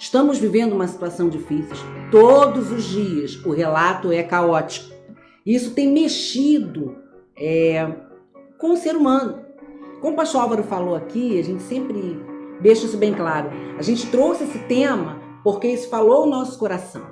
Estamos vivendo uma situação difícil. Todos os dias o relato é caótico. Isso tem mexido com o ser humano. Como o pastor Álvaro falou aqui, a gente sempre deixa isso bem claro. A gente trouxe esse tema porque isso falou o nosso coração.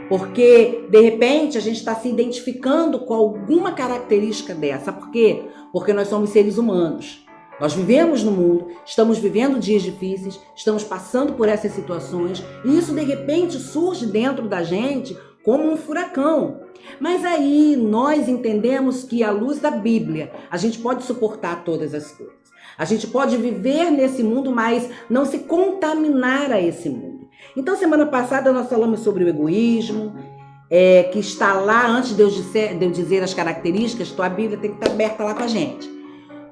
Porque, de repente, a gente está se identificando com alguma característica dessa. Por quê? Porque nós somos seres humanos. Nós vivemos no mundo, estamos vivendo dias difíceis, estamos passando por essas situações e isso, de repente, surge dentro da gente como um furacão. Mas aí nós entendemos que, à luz da Bíblia, a gente pode suportar todas as coisas. A gente pode viver nesse mundo, mas não se contaminar a esse mundo. Então, semana passada, nós falamos sobre o egoísmo, que está lá, antes de eu dizer as características, então a Bíblia tem que estar aberta lá com a gente.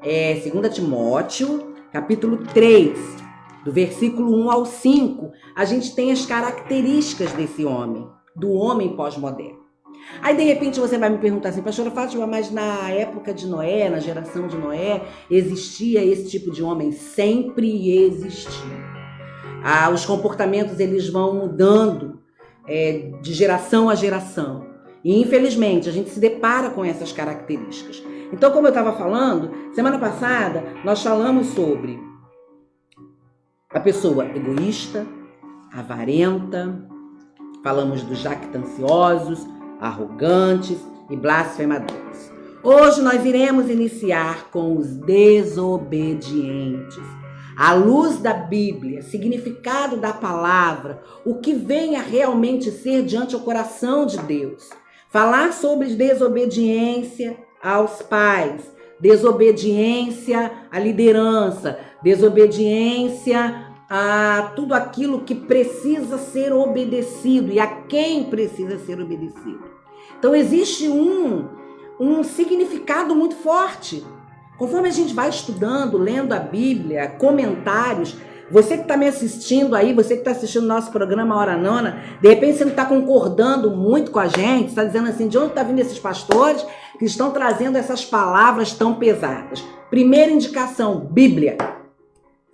2 Timóteo, capítulo 3, do versículo 1 ao 5, a gente tem as características desse homem, do homem pós-moderno. Aí, de repente, você vai me perguntar assim, pastora Fátima, mas na época de Noé, na geração de Noé, existia esse tipo de homem? Sempre existiu. Os comportamentos, eles vão mudando de geração a geração. E, infelizmente, a gente se depara com essas características. Então, como eu estava falando, semana passada, nós falamos sobre a pessoa egoísta, avarenta, falamos dos jactanciosos, arrogantes e blasfemadores. Hoje nós iremos iniciar com os desobedientes. À luz da Bíblia, significado da palavra, o que vem a realmente ser diante do coração de Deus. Falar sobre desobediência aos pais, desobediência à liderança, desobediência a tudo aquilo que precisa ser obedecido e a quem precisa ser obedecido. Então existe um significado muito forte. Conforme a gente vai estudando, lendo a Bíblia, comentários, você que está me assistindo aí, você que está assistindo o nosso programa Hora Nona, de repente você não está concordando muito com a gente, está dizendo assim, de onde está vindo esses pastores que estão trazendo essas palavras tão pesadas? Primeira indicação, Bíblia.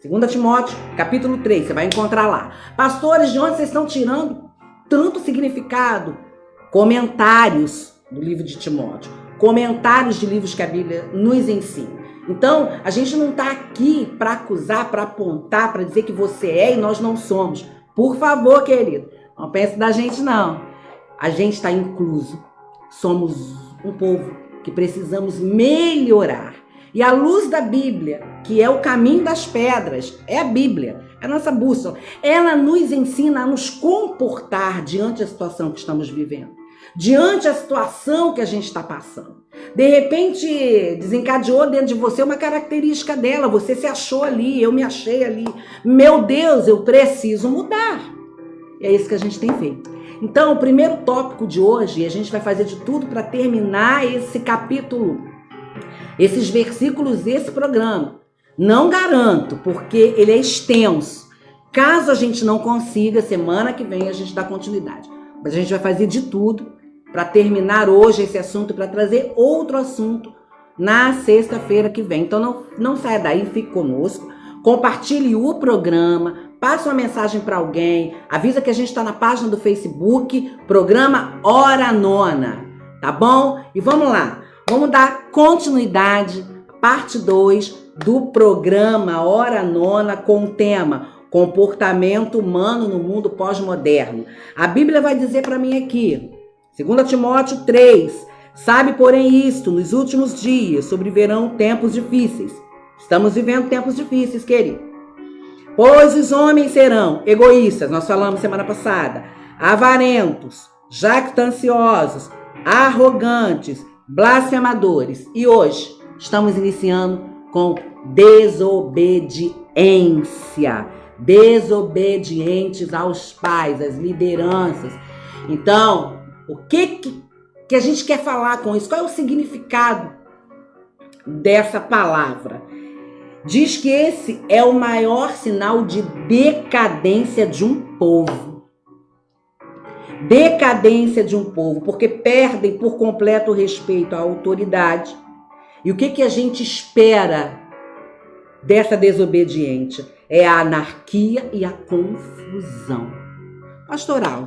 2 Timóteo, capítulo 3, você vai encontrar lá. Pastores, de onde vocês estão tirando tanto significado? Comentários do livro de Timóteo, comentários de livros que a Bíblia nos ensina. Então, a gente não está aqui para acusar, para apontar, para dizer que você é e nós não somos. Por favor, querido, não pense da gente, não. A gente está incluso. Somos um povo que precisamos melhorar. E à luz da Bíblia, que é o caminho das pedras, é a Bíblia, é a nossa bússola, ela nos ensina a nos comportar diante da situação que estamos vivendo, diante da situação que a gente está passando. De repente, desencadeou dentro de você uma característica dela, você se achou ali, eu me achei ali. Meu Deus, eu preciso mudar. E é isso que a gente tem feito. Então, o primeiro tópico de hoje, a gente vai fazer de tudo para terminar esse capítulo, esses versículos, esse programa. Não garanto, porque ele é extenso. Caso a gente não consiga, semana que vem a gente dá continuidade. Mas a gente vai fazer de tudo para terminar hoje esse assunto, para trazer outro assunto na sexta-feira que vem. Então não saia daí, fique conosco, compartilhe o programa, passe uma mensagem para alguém, avisa que a gente está na página do Facebook, programa Hora Nona, tá bom? E vamos lá, vamos dar continuidade, parte 2 do programa Hora Nona com o tema Comportamento Humano no Mundo Pós-Moderno. A Bíblia vai dizer para mim aqui, 2 Timóteo 3, sabe, porém, isto, nos últimos dias sobrevirão tempos difíceis. Estamos vivendo tempos difíceis, querido. Pois os homens serão egoístas, nós falamos semana passada, avarentos, jactanciosos, arrogantes, blasfemadores. E hoje estamos iniciando com desobediência. Desobedientes aos pais, às lideranças. Então, o que a gente quer falar com isso? Qual é o significado dessa palavra? Diz que esse é o maior sinal de decadência de um povo. Decadência de um povo, porque perdem por completo o respeito à autoridade. E o que a gente espera dessa desobediente? É a anarquia e a confusão. Pastoral,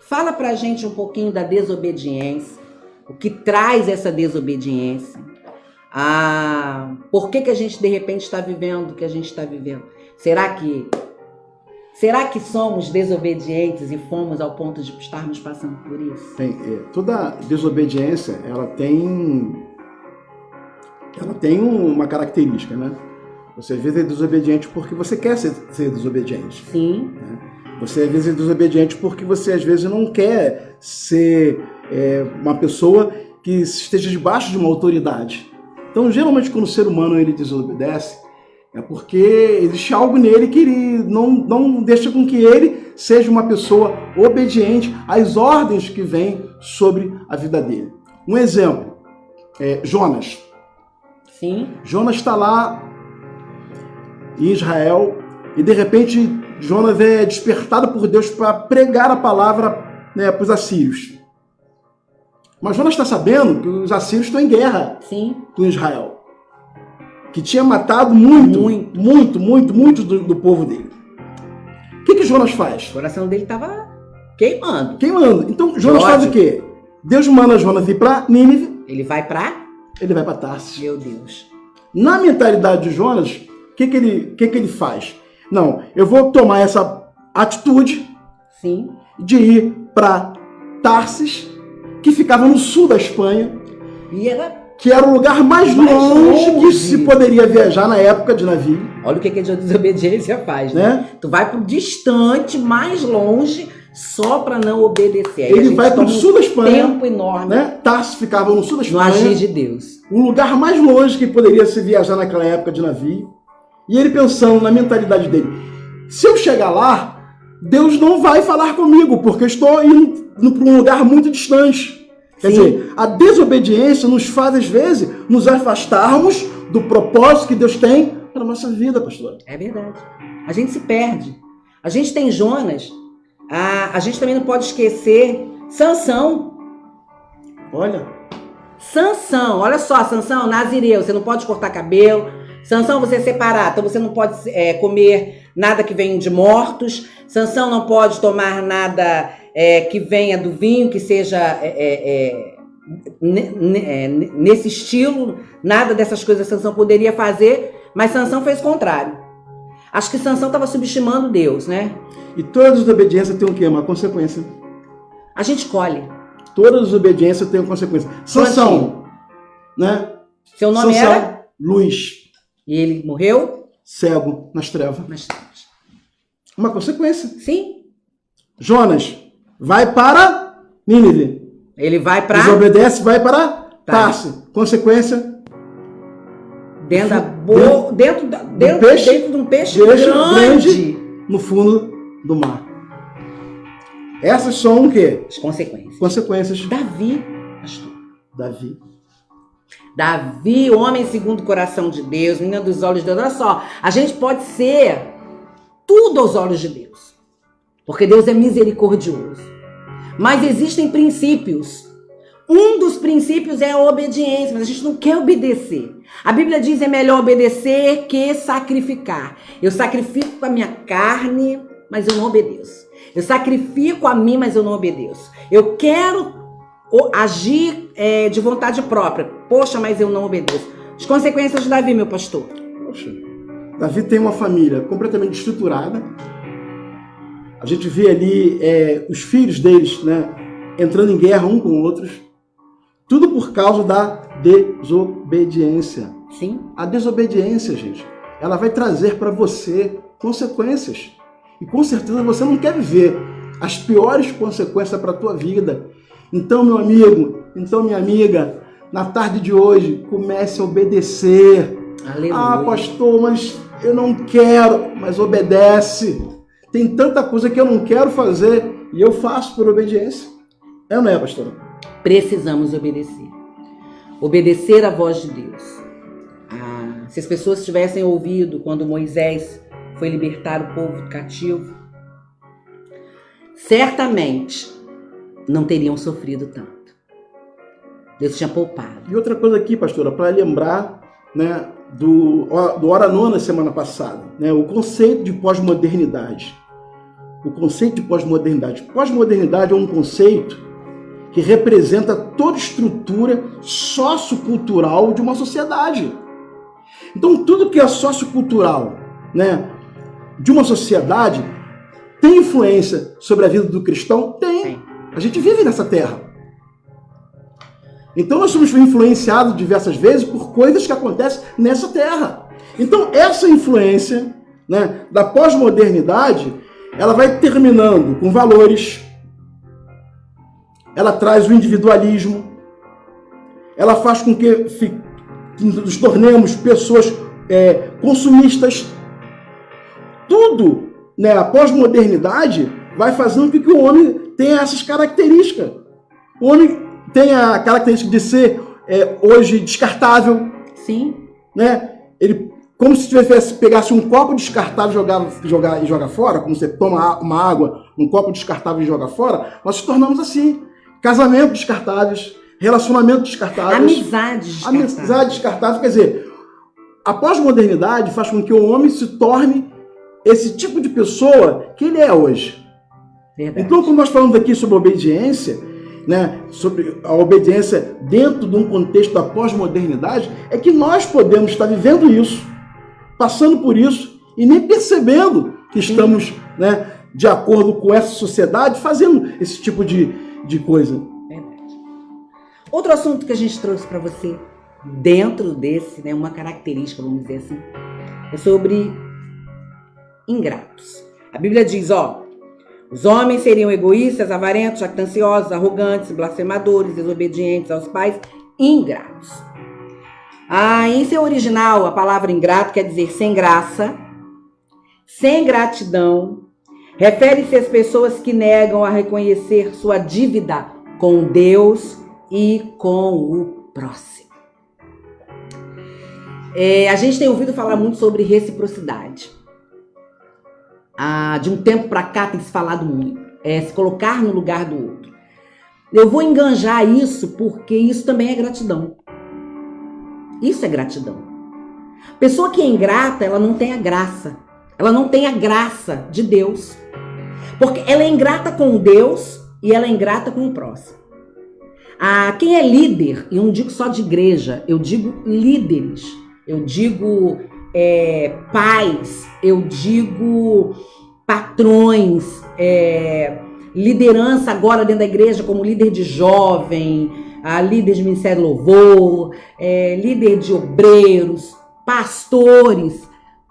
fala pra gente um pouquinho da desobediência, o que traz essa desobediência, por que a gente de repente está vivendo o que a gente está vivendo. Será que somos desobedientes e fomos ao ponto de estarmos passando por isso? Toda desobediência, ela tem uma característica, né? Você às vezes é desobediente porque você quer ser desobediente. Sim. Né? Você às vezes é desobediente porque você às vezes não quer ser uma pessoa que esteja debaixo de uma autoridade. Então, geralmente, quando o ser humano ele desobedece, é porque existe algo nele que ele não deixa com que ele seja uma pessoa obediente às ordens que vêm sobre a vida dele. Um exemplo, Jonas. Sim. Jonas está lá em Israel e, de repente, Jonas é despertado por Deus para pregar a palavra, né, para os assírios. Mas Jonas está sabendo que os assírios estão em guerra. Sim. Com Israel, que tinha matado muito do povo dele. O que Jonas faz? O coração dele estava queimando. Então Jonas faz o quê? Deus manda Jonas ir para Nínive. Ele vai para Tarsis. Meu Deus. Na mentalidade de Jonas, o que ele faz? Não, eu vou tomar essa atitude. Sim. De ir para Tarsis, que ficava no sul da Espanha. Que era o lugar mais longe que se poderia viajar na época de navio. Olha o que a desobediência faz, né? Tu vai pro distante, mais longe, só para não obedecer. Aí ele vai pro sul da Espanha. Tempo enorme. Né? Tarso ficava no sul da Espanha. No agir de Deus. O lugar mais longe que poderia se viajar naquela época de navio. E ele pensando na mentalidade dele. Se eu chegar lá, Deus não vai falar comigo, porque eu estou indo para um lugar muito distante. Quer dizer, a desobediência nos faz, às vezes, nos afastarmos do propósito que Deus tem para a nossa vida, pastor. É verdade. A gente se perde. A gente tem Jonas, a gente também não pode esquecer Sansão. Olha. Sansão, olha só, Sansão, nazireu, você não pode cortar cabelo. Sansão, você é separado, então você não pode comer nada que venha de mortos. Sansão não pode tomar nada que venha do vinho, que seja nesse estilo. Nada dessas coisas Sansão poderia fazer, mas Sansão fez o contrário. Acho que Sansão estava subestimando Deus, né? E toda desobediência tem o quê? Uma consequência. A gente colhe. Toda desobediência tem uma consequência. Sansão, né? Seu nome Sansão, era? Luz. E ele morreu? Cego, nas trevas. Uma consequência. Sim. Jonas vai para Nínive. Ele vai para... Desobedece, vai para Tarso. Consequência. Dentro de um peixe grande. No fundo do mar. Essas são o quê? As consequências. Consequências. Davi, pastor. Davi, homem segundo o coração de Deus, menina dos olhos de Deus. Olha só, a gente pode ser tudo aos olhos de Deus, porque Deus é misericordioso. Mas existem princípios. Um dos princípios é a obediência, mas a gente não quer obedecer. A Bíblia diz que é melhor obedecer que sacrificar. Eu sacrifico a minha carne, mas eu não obedeço. Eu sacrifico a mim, mas eu não obedeço. Eu quero agir de vontade própria. Poxa, mas eu não obedeço. As consequências de Davi, meu pastor. Poxa, Davi tem uma família completamente estruturada. A gente vê ali os filhos deles, né, entrando em guerra um com outros. Tudo por causa da desobediência. Sim. A desobediência, gente, ela vai trazer para você consequências. E com certeza você não quer viver as piores consequências para a tua vida. Então, meu amigo, então, minha amiga, na tarde de hoje, comece a obedecer. Aleluia. Ah, pastor, mas eu não quero, mas obedece. Tem tanta coisa que eu não quero fazer e eu faço por obediência. É ou não é, pastor? Precisamos obedecer. Obedecer à voz de Deus. Se as pessoas tivessem ouvido quando Moisés foi libertar o povo cativo, certamente não teriam sofrido tanto. Deus tinha poupado. E outra coisa aqui, pastora, para lembrar, né, do Hora Nona semana passada, né, o conceito de pós-modernidade. o conceito de pós-modernidade. Pós-modernidade é um conceito que representa toda estrutura sociocultural de uma sociedade. Então, tudo que é sociocultural, né, de uma sociedade tem influência sobre a vida do cristão? Tem. A gente vive nessa terra. Então, nós somos influenciados diversas vezes por coisas que acontecem nessa terra. Então, essa influência, né, da pós-modernidade, ela vai terminando com valores, ela traz o individualismo, ela faz com que nos tornemos pessoas consumistas. Tudo, né, a pós-modernidade vai fazendo com que o homem tenha essas características. O homem tem a característica de ser hoje descartável. Sim. Né? Ele, como se pegasse um copo descartável e jogar fora, como você toma uma água, um copo descartável e joga fora, nós nos tornamos assim. Casamentos descartáveis, relacionamentos descartáveis. Amizade descartável. Quer dizer, a pós-modernidade faz com que o homem se torne esse tipo de pessoa que ele é hoje. Verdade. Então, quando nós falamos aqui sobre obediência, né, sobre a obediência dentro de um contexto da pós-modernidade, é que nós podemos estar vivendo isso, passando por isso e nem percebendo que estamos, né, de acordo com essa sociedade, fazendo esse tipo de coisa. Verdade. Outro assunto que a gente trouxe para você, dentro desse, né, uma característica, vamos dizer assim, é sobre ingratos. A Bíblia diz, os homens seriam egoístas, avarentos, jactanciosos, arrogantes, blasfemadores, desobedientes aos pais, ingratos. Em seu original, a palavra ingrato quer dizer sem graça, sem gratidão. Refere-se às pessoas que negam a reconhecer sua dívida com Deus e com o próximo. A gente tem ouvido falar muito sobre reciprocidade. De um tempo para cá tem se falado muito. Se colocar no lugar do outro. Eu vou enganjar isso porque isso também é gratidão. Isso é gratidão. Pessoa que é ingrata, ela não tem a graça. Ela não tem a graça de Deus. Porque ela é ingrata com Deus e ela é ingrata com o próximo. Quem é líder, e eu não digo só de igreja, eu digo líderes, eu digo pais, eu digo patrões, liderança agora dentro da igreja como líder de jovem, líder de Ministério Louvor, líder de obreiros, pastores,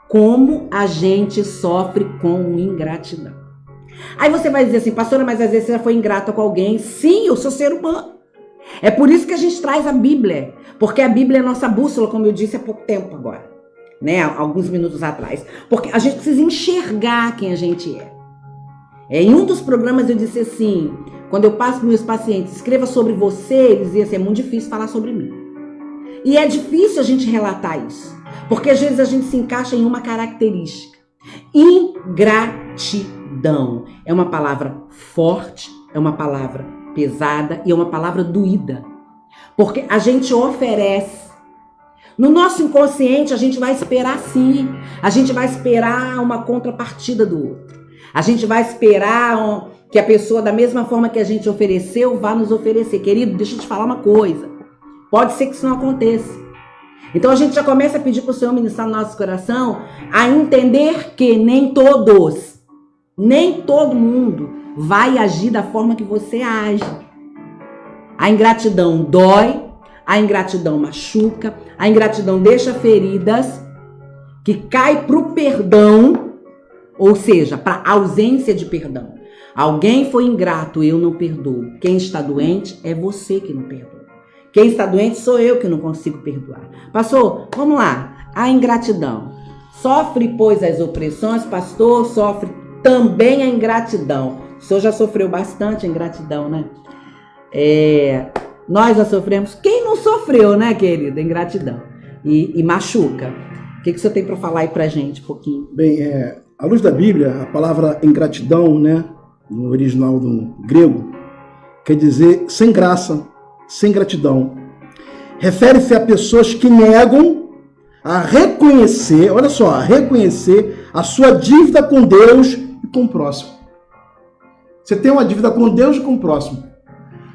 como a gente sofre com ingratidão. Aí você vai dizer assim, pastora, mas às vezes você já foi ingrata com alguém. Sim, eu sou ser humano. É por isso que a gente traz a Bíblia, porque a Bíblia é a nossa bússola, como eu disse há pouco tempo agora, né? Alguns minutos atrás. Porque a gente precisa enxergar quem a gente é. Em um dos programas eu disse assim, quando eu passo para meus pacientes, escreva sobre você, eles diziam assim, é muito difícil falar sobre mim. E é difícil a gente relatar isso, porque às vezes a gente se encaixa em uma característica. Ingratidão é uma palavra forte, é uma palavra pesada e é uma palavra doída. Porque a gente oferece. No nosso inconsciente a gente vai esperar sim. A gente vai esperar uma contrapartida do outro. A gente vai esperar que a pessoa, da mesma forma que a gente ofereceu, vá nos oferecer. Querido, deixa eu te falar uma coisa. Pode ser que isso não aconteça. Então a gente já começa a pedir para o Senhor ministrar no nosso coração a entender que nem todo mundo vai agir da forma que você age. A ingratidão dói, a ingratidão machuca, a ingratidão deixa feridas que cai para o perdão, ou seja, para a ausência de perdão. Alguém foi ingrato, eu não perdoo. Quem está doente é você que não perdoa. Quem está doente sou eu que não consigo perdoar. Pastor, vamos lá. A ingratidão. Sofre, pois, as opressões, pastor, sofre também a ingratidão. O senhor já sofreu bastante a ingratidão, né? Nós já sofremos. Quem não sofreu, né, querida? Ingratidão. E machuca. O que o senhor tem para falar aí pra gente um pouquinho? Bem, à luz da Bíblia, a palavra ingratidão, né, no original do grego, quer dizer sem graça, sem gratidão. Refere-se a pessoas que negam a reconhecer, olha só, a reconhecer a sua dívida com Deus e com o próximo. Você tem uma dívida com Deus e com o próximo.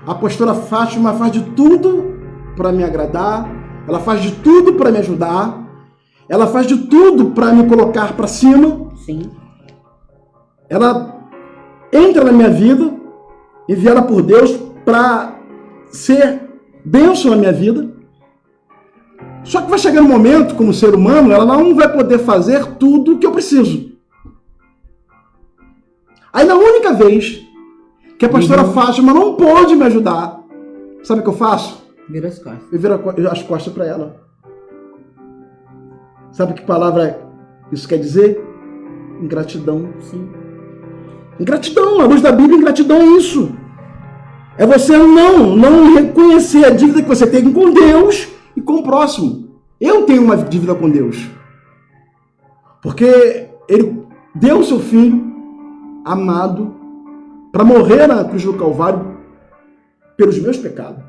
A pastora Fátima faz de tudo para me agradar, ela faz de tudo para me ajudar, ela faz de tudo para me colocar para cima. Sim. Ela entra na minha vida, enviada por Deus para ser bênção na minha vida. Só que vai chegar um momento, como ser humano, ela não vai poder fazer tudo o que eu preciso. Aí, na única vez que a pastora Fátima não pôde me ajudar, sabe o que eu faço? Vira as costas. Eu viro as costas para ela. Sabe que palavra isso quer dizer? Ingratidão. Sim. Ingratidão, à luz da Bíblia, ingratidão é isso. É você não reconhecer a dívida que você tem com Deus e com o próximo. Eu tenho uma dívida com Deus. Porque Ele deu o seu Filho amado para morrer na cruz do Calvário pelos meus pecados.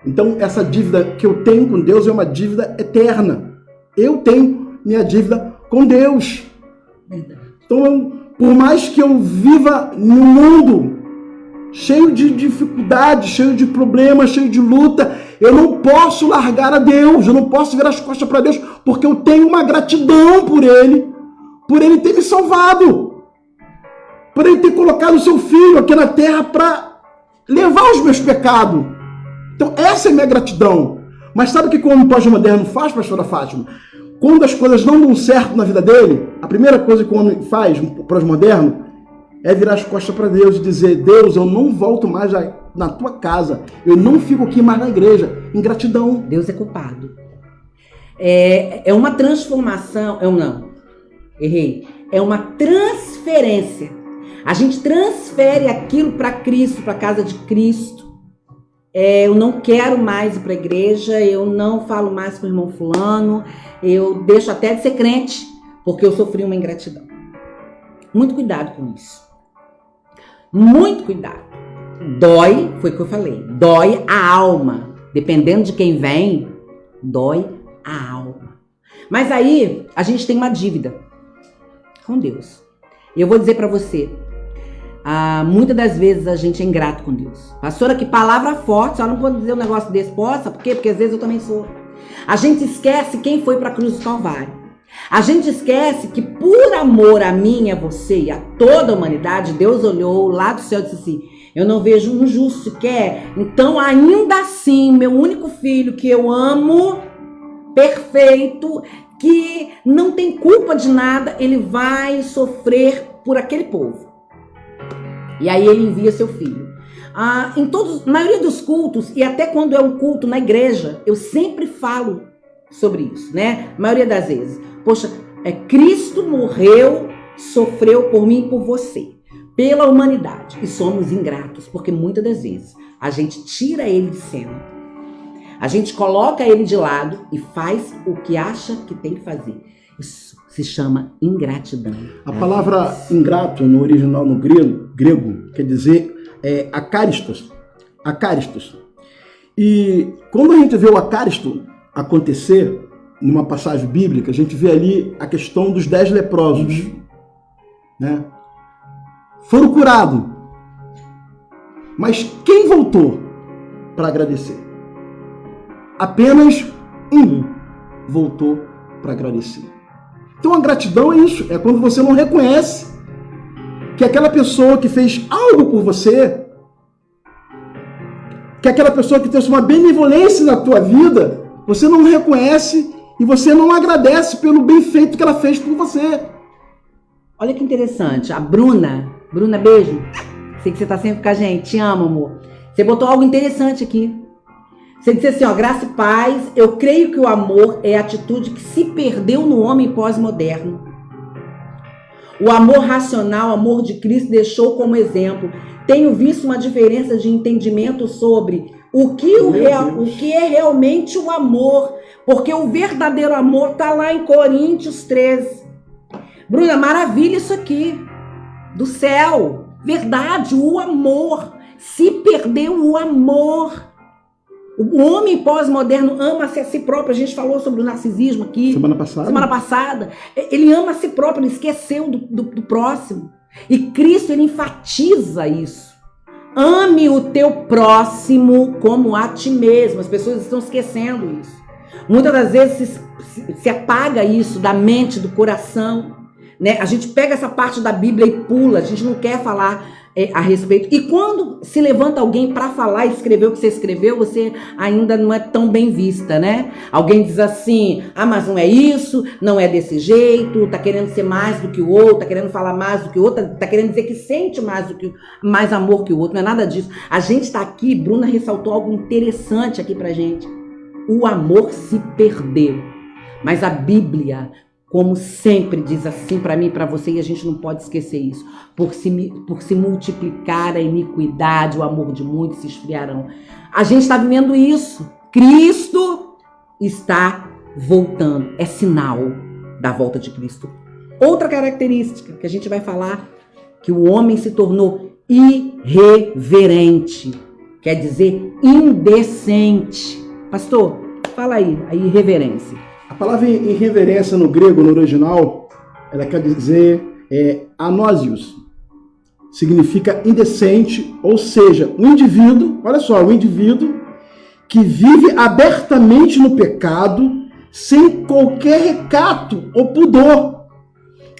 Então, essa dívida que eu tenho com Deus é uma dívida eterna. Eu tenho minha dívida com Deus. Então, por mais que eu viva no mundo cheio de dificuldades, cheio de problemas, cheio de luta, eu não posso largar a Deus, eu não posso virar as costas para Deus, porque eu tenho uma gratidão por Ele ter me salvado, por Ele ter colocado o seu Filho aqui na terra para levar os meus pecados. Então, essa é a minha gratidão. Mas sabe o que o homem pós-moderno faz, pastora Fátima? Quando as coisas não dão certo na vida dele, a primeira coisa que o homem faz, o pós-moderno, é virar as costas para Deus e dizer: Deus, eu não volto mais na tua casa, eu não fico aqui mais na igreja. Ingratidão. Deus é culpado. É uma transformação, errei. É uma transferência. A gente transfere aquilo para Cristo, para a casa de Cristo. Eu não quero mais ir para a igreja, eu não falo mais com o irmão fulano, eu deixo até de ser crente, porque eu sofri uma ingratidão. Muito cuidado com isso. Muito cuidado. Dói, foi o que eu falei, dói a alma. Dependendo de quem vem, dói a alma. Mas aí, a gente tem uma dívida com Deus. E eu vou dizer para você, muitas das vezes a gente é ingrato com Deus. Pastora, que palavra forte, só não pode dizer um negócio desse. Possa, por quê? Porque às vezes eu também sou. A gente esquece quem foi para a cruz do Calvário. A gente esquece que por amor a mim, a você e a toda a humanidade, Deus olhou lá do céu e disse assim: eu não vejo um justo sequer, então ainda assim, meu único filho que eu amo, perfeito, que não tem culpa de nada, ele vai sofrer por aquele povo. E aí ele envia seu filho. Na maioria dos cultos, e até quando é um culto na igreja, eu sempre falo sobre isso, né? A maioria das vezes. Poxa, Cristo morreu, sofreu por mim e por você, pela humanidade. E somos ingratos, porque muitas das vezes a gente tira ele de cena. A gente coloca ele de lado e faz o que acha que tem que fazer. Isso se chama ingratidão. A palavra ingrato, no original no grego quer dizer acaristos. Acaristos. E quando a gente vê o acaristo acontecer, numa passagem bíblica, a gente vê ali a questão dos 10 leprosos. Né? Foram curados. Mas quem voltou para agradecer? Apenas um voltou para agradecer. Então a gratidão é isso, é quando você não reconhece que aquela pessoa que fez algo por você, que aquela pessoa que trouxe uma benevolência na tua vida, você não reconhece e você não agradece pelo bem feito que ela fez por você. Olha que interessante, a Bruna, beijo, sei que você está sempre com a gente, te amo, amor. Você botou algo interessante aqui. Você disse assim, graça e paz, eu creio que o amor é a atitude que se perdeu no homem pós-moderno. O amor racional, o amor de Cristo deixou como exemplo. Tenho visto uma diferença de entendimento sobre o que é realmente o amor, porque o verdadeiro amor está lá em Coríntios 13. Bruna, maravilha isso aqui, do céu, verdade, o amor, se perdeu o amor. O homem pós-moderno ama-se a si próprio. A gente falou sobre o narcisismo aqui. Semana passada. Ele ama a si próprio, ele esqueceu do próximo. E Cristo, ele enfatiza isso. Ame o teu próximo como a ti mesmo. As pessoas estão esquecendo isso. Muitas das vezes se apaga isso da mente, do coração, né? A gente pega essa parte da Bíblia e pula, a gente não quer falar a respeito. E quando se levanta alguém para falar e escrever o que você escreveu, você ainda não é tão bem vista, né? Alguém diz assim, mas não é isso, não é desse jeito, tá querendo ser mais do que o outro, tá querendo falar mais do que o outro, tá querendo dizer que sente mais amor que o outro, não é nada disso. A gente tá aqui, Bruna ressaltou algo interessante aqui pra gente. O amor se perdeu. Mas a Bíblia, como sempre, diz assim para mim e para você, e a gente não pode esquecer isso. Por se multiplicar a iniquidade, o amor de muitos se esfriarão. A gente está vivendo isso. Cristo está voltando. É sinal da volta de Cristo. Outra característica que a gente vai falar, que o homem se tornou irreverente. Quer dizer, indecente. Pastor, fala aí, a irreverência. A palavra irreverência no grego, no original, ela quer dizer anósios. Significa indecente, ou seja, um indivíduo, olha só, um indivíduo que vive abertamente no pecado, sem qualquer recato ou pudor.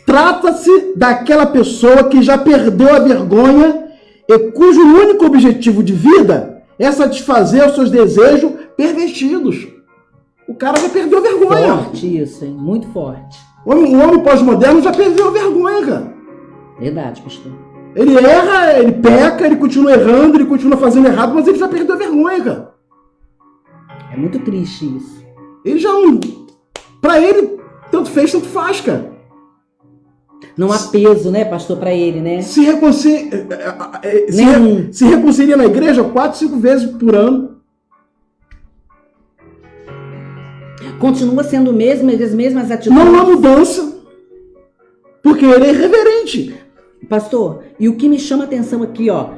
Trata-se daquela pessoa que já perdeu a vergonha e cujo único objetivo de vida é satisfazer os seus desejos pervertidos. O cara já perdeu a vergonha. Forte isso, hein? Muito forte. O homem pós-moderno já perdeu a vergonha, cara. Verdade, pastor. Ele erra, ele peca, ele continua errando, ele continua fazendo errado, mas ele já perdeu a vergonha, cara. É muito triste isso. Ele já não... Pra ele, tanto fez, tanto faz, cara. Não há peso, né, pastor, pra ele, né? Se reconcilia na igreja 4, 5 vezes por ano. Continua sendo o mesmo, as mesmas atitudes. Não há mudança. Porque ele é irreverente. Pastor, e o que me chama a atenção aqui, ó,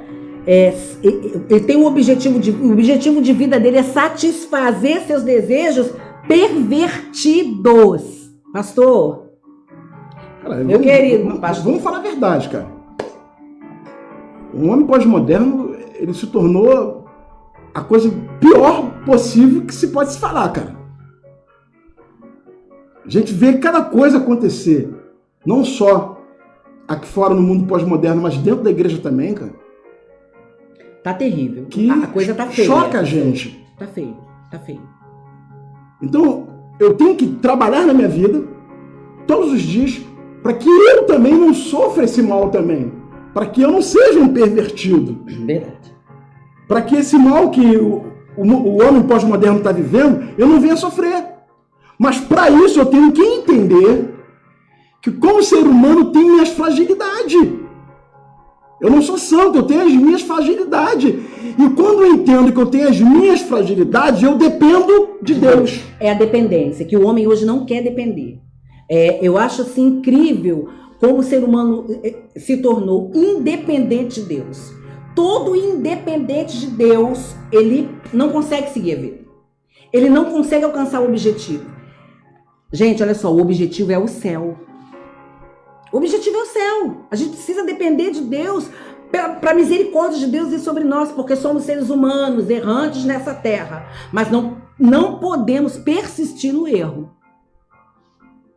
ele tem o objetivo de vida dele é satisfazer seus desejos pervertidos. Pastor, cara, meu querido, pastor. Vamos falar a verdade, cara. O homem pós-moderno, ele se tornou a coisa pior possível que se pode se falar, cara. A gente vê cada coisa acontecer, não só aqui fora no mundo pós-moderno, mas dentro da igreja também, cara. Tá terrível. Que a coisa tá feia. Choca a gente. Tá feio, tá feio. Então, eu tenho que trabalhar na minha vida todos os dias para que eu também não sofra esse mal também. Para que eu não seja um pervertido. Verdade. Para que esse mal que o homem pós-moderno está vivendo, eu não venha sofrer. Mas para isso eu tenho que entender que como ser humano tem minhas fragilidades. Eu não sou santo, eu tenho as minhas fragilidades. E quando eu entendo que eu tenho as minhas fragilidades, eu dependo de Deus. É a dependência, que o homem hoje não quer depender. Eu acho assim incrível como o ser humano se tornou independente de Deus. Todo independente de Deus, ele não consegue seguir a vida. Ele não consegue alcançar o objetivo. Gente, olha só, o objetivo é o céu. O objetivo é o céu. A gente precisa depender de Deus, para a misericórdia de Deus vir sobre nós, porque somos seres humanos, errantes nessa terra. Mas não podemos persistir no erro.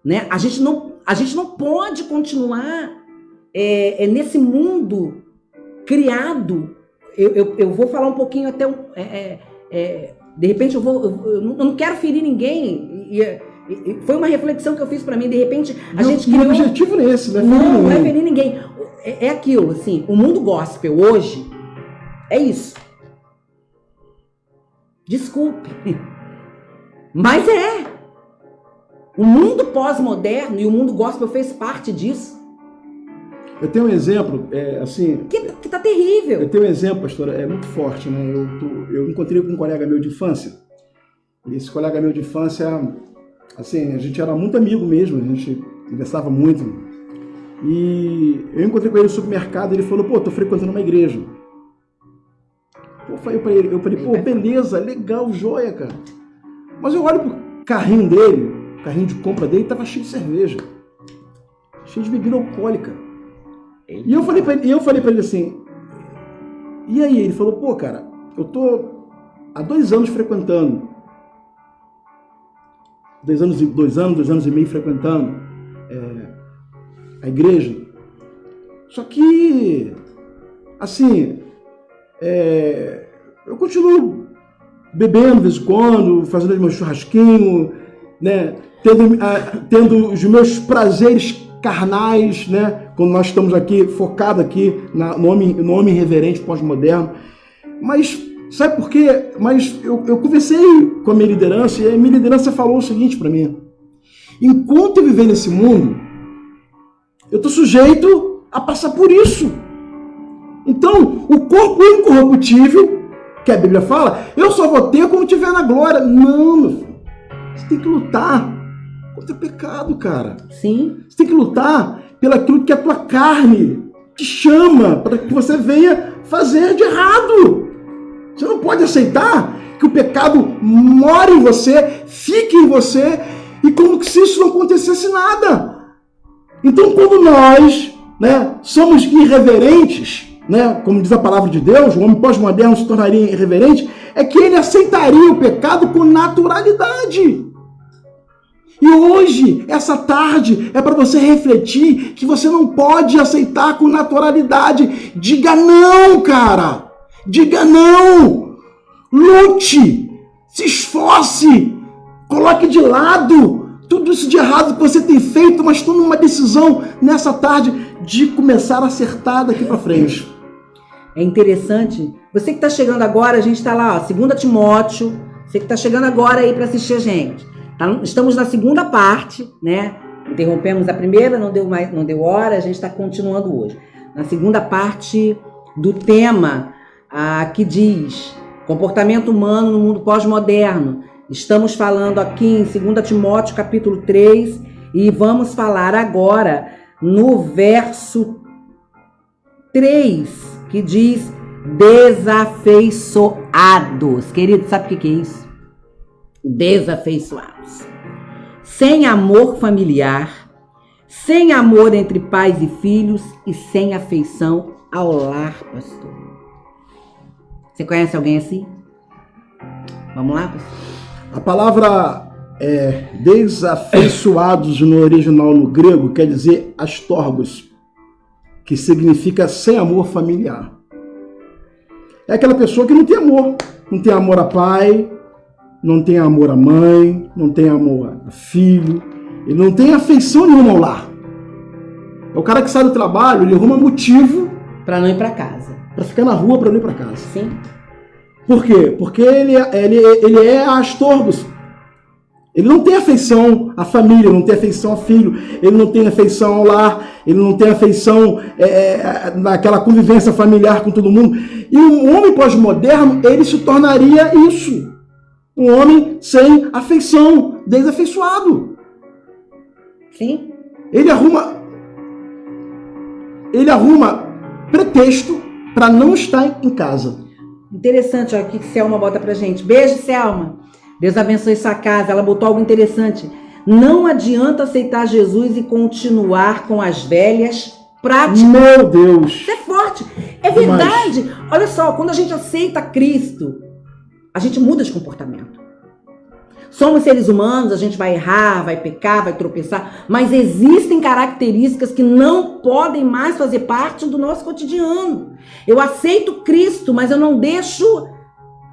Né? A gente não pode continuar nesse mundo criado. Eu vou falar um pouquinho até... de repente eu não quero ferir ninguém. Foi uma reflexão que eu fiz para mim. De repente a gente criou... O objetivo é esse, né? Não é ferir ninguém. É aquilo, assim, o mundo gospel hoje é isso. Desculpe. Mas o mundo pós-moderno e o mundo gospel fez parte disso. Eu tenho um exemplo, assim... Que tá terrível. Eu tenho um exemplo, pastora, muito forte, né? Eu encontrei com um colega meu de infância. E esse colega meu de infância, assim, a gente era muito amigo mesmo, a gente conversava muito. E eu encontrei com ele no supermercado e ele falou, tô frequentando uma igreja. Eu falei, beleza, legal, joia, cara. Mas eu olho pro carrinho dele, o carrinho de compra dele, tava cheio de cerveja. Cheio de bebida alcoólica. E eu falei para ele assim, e aí? Ele falou, pô, cara, eu tô há 2 anos frequentando. 2 anos e meio frequentando a igreja. Só que, assim, eu continuo bebendo de vez em quando, fazendo meu churrasquinho, né? Tendo os meus prazeres carnais, né? Quando nós estamos aqui, focados aqui no homem reverente pós-moderno. Mas, sabe por quê? Mas eu conversei com a minha liderança e a minha liderança falou o seguinte para mim. Enquanto eu viver nesse mundo, eu estou sujeito a passar por isso. Então, o corpo incorruptível, que a Bíblia fala, eu só vou ter quando estiver na glória. Não, meu filho. Você tem que lutar contra o pecado, cara. Sim. Você tem que lutar pelaquilo que a tua carne te chama para que você venha fazer de errado. Você não pode aceitar que o pecado more em você, fique em você, e como se isso não acontecesse nada. Então, quando nós, né, somos irreverentes, né, como diz a palavra de Deus, o homem pós-moderno se tornaria irreverente, é que ele aceitaria o pecado com naturalidade. E hoje, essa tarde, é para você refletir que você não pode aceitar com naturalidade. Diga não, cara! Diga não! Lute! Se esforce! Coloque de lado tudo isso de errado que você tem feito, mas tome uma decisão nessa tarde de começar a acertar daqui para frente. É interessante. Você que está chegando agora, a gente está lá, 2 Timóteo. Você que está chegando agora aí para assistir a gente. Estamos na segunda parte, né? Interrompemos a primeira, não deu hora, a gente está continuando hoje. Na segunda parte do tema que diz comportamento humano no mundo pós-moderno. Estamos falando aqui em 2 Timóteo, capítulo 3, e vamos falar agora no verso 3, que diz desafeiçoados. Querido, sabe o que é isso? Desafeiçoados. Sem amor familiar, sem amor entre pais e filhos e sem afeição ao lar, pastor. Você conhece alguém assim? Vamos lá, pastor? A palavra desafeiçoados no original no grego quer dizer astorgos, que significa sem amor familiar. É aquela pessoa que não tem amor. Não tem amor a pai, não tem amor à mãe, não tem amor a filho, ele não tem afeição nenhuma ao lar. É o cara que sai do trabalho, ele arruma motivo para não ir para casa. Para ficar na rua, para não ir para casa. Sim. Por quê? Porque ele é astorgos. Ele não tem afeição à família, não tem afeição a filho, ele não tem afeição ao lar, ele não tem afeição naquela convivência familiar com todo mundo. E um homem pós-moderno, ele se tornaria isso. Um homem sem afeição, desafeiçoado. Sim. Ele arruma pretexto para não estar em casa. Interessante, olha o que Selma bota pra gente. Beijo, Selma. Deus abençoe sua casa. Ela botou algo interessante. Não adianta aceitar Jesus e continuar com as velhas práticas. Meu Deus. Isso é forte. É verdade. Olha só, quando a gente aceita Cristo, a gente muda de comportamento. Somos seres humanos, a gente vai errar, vai pecar, vai tropeçar, mas existem características que não podem mais fazer parte do nosso cotidiano. Eu aceito Cristo, mas eu não deixo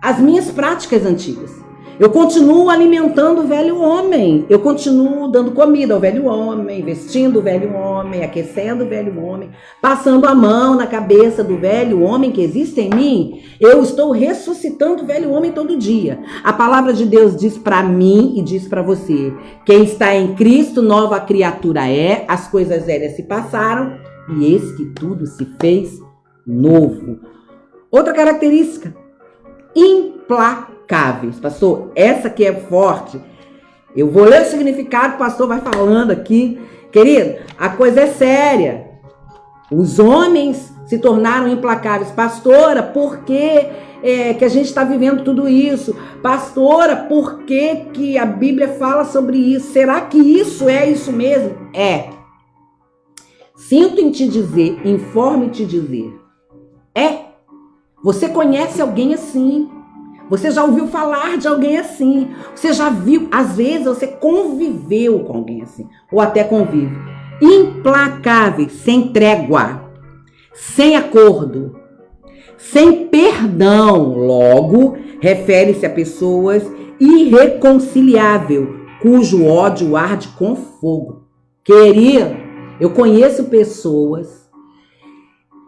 as minhas práticas antigas. Eu continuo alimentando o velho homem, eu continuo dando comida ao velho homem, vestindo o velho homem, aquecendo o velho homem, passando a mão na cabeça do velho homem que existe em mim. Eu estou ressuscitando o velho homem todo dia. A palavra de Deus diz para mim e diz para você: quem está em Cristo, nova criatura é, as coisas velhas se passaram e eis que tudo se fez novo. Outra característica, implacáveis. Pastor, essa aqui é forte. Eu vou ler o significado, o pastor vai falando aqui. Querido, a coisa é séria. Os homens se tornaram implacáveis. Pastora, por que a gente está vivendo tudo isso? Pastora, por que a Bíblia fala sobre isso? Será que isso é isso mesmo? É. sinto em te dizer, informo em te dizer. Você conhece alguém assim. Você já ouviu falar de alguém assim. Você já viu, às vezes você conviveu com alguém assim. Ou até convive. Implacáveis, sem trégua, sem acordo, sem perdão. Logo, refere-se a pessoas irreconciliáveis, cujo ódio arde com fogo. Querido, eu conheço pessoas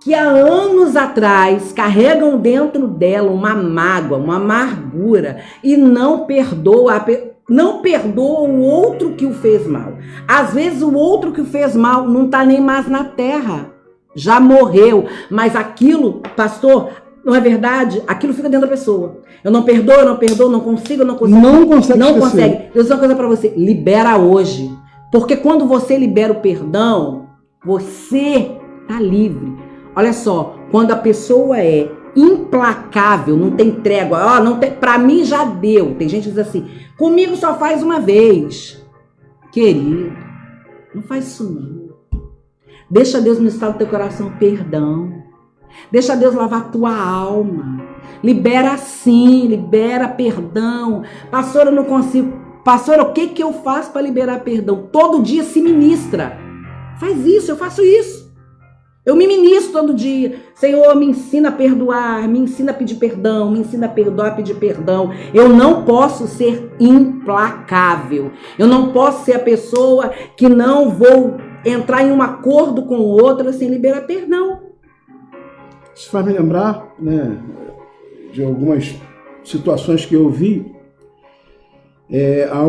que há anos atrás carregam dentro dela uma mágoa, uma amargura e não perdoa o outro que o fez mal. Às vezes o outro que o fez mal não está nem mais na terra, já morreu, mas aquilo, pastor, não é verdade? Aquilo fica dentro da pessoa. Eu não perdoo, não consigo. Não consegue. Eu vou dizer uma coisa para você, libera hoje, porque quando você libera o perdão, você está livre. Olha só, quando a pessoa é implacável, não tem trégua, pra mim já deu. Tem gente que diz assim, comigo só faz uma vez. Querido, não faz isso não. Deixa Deus ministrar no teu coração perdão. Deixa Deus lavar a tua alma. Libera sim, libera perdão. Pastora, eu não consigo. Pastora, o que eu faço para liberar perdão? Todo dia se ministra. Faz isso, eu faço isso. Eu me ministro todo dia. Senhor, me ensina a perdoar, me ensina a pedir perdão, me ensina a perdoar, a pedir perdão. Eu não posso ser implacável. Eu não posso ser a pessoa que não vou entrar em um acordo com o outro sem liberar perdão. Isso faz me lembrar, né, de algumas situações que eu vi,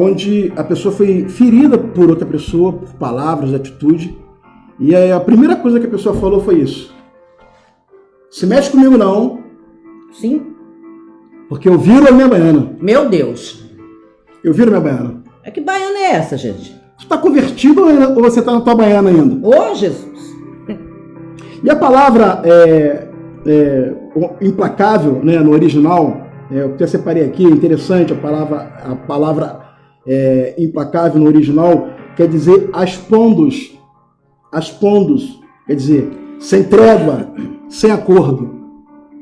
onde a pessoa foi ferida por outra pessoa, por palavras, atitude. E aí a primeira coisa que a pessoa falou foi isso. Se mexe comigo não. Sim. Porque eu viro a minha baiana. Meu Deus. Eu viro a minha baiana. Que baiana é essa, gente? Você está convertido ou você está na tua baiana ainda? Ô, Jesus. E a palavra implacável, né, no original, eu até separei aqui, é interessante, a palavra implacável no original quer dizer aspondos, quer dizer, sem trégua, sem acordo.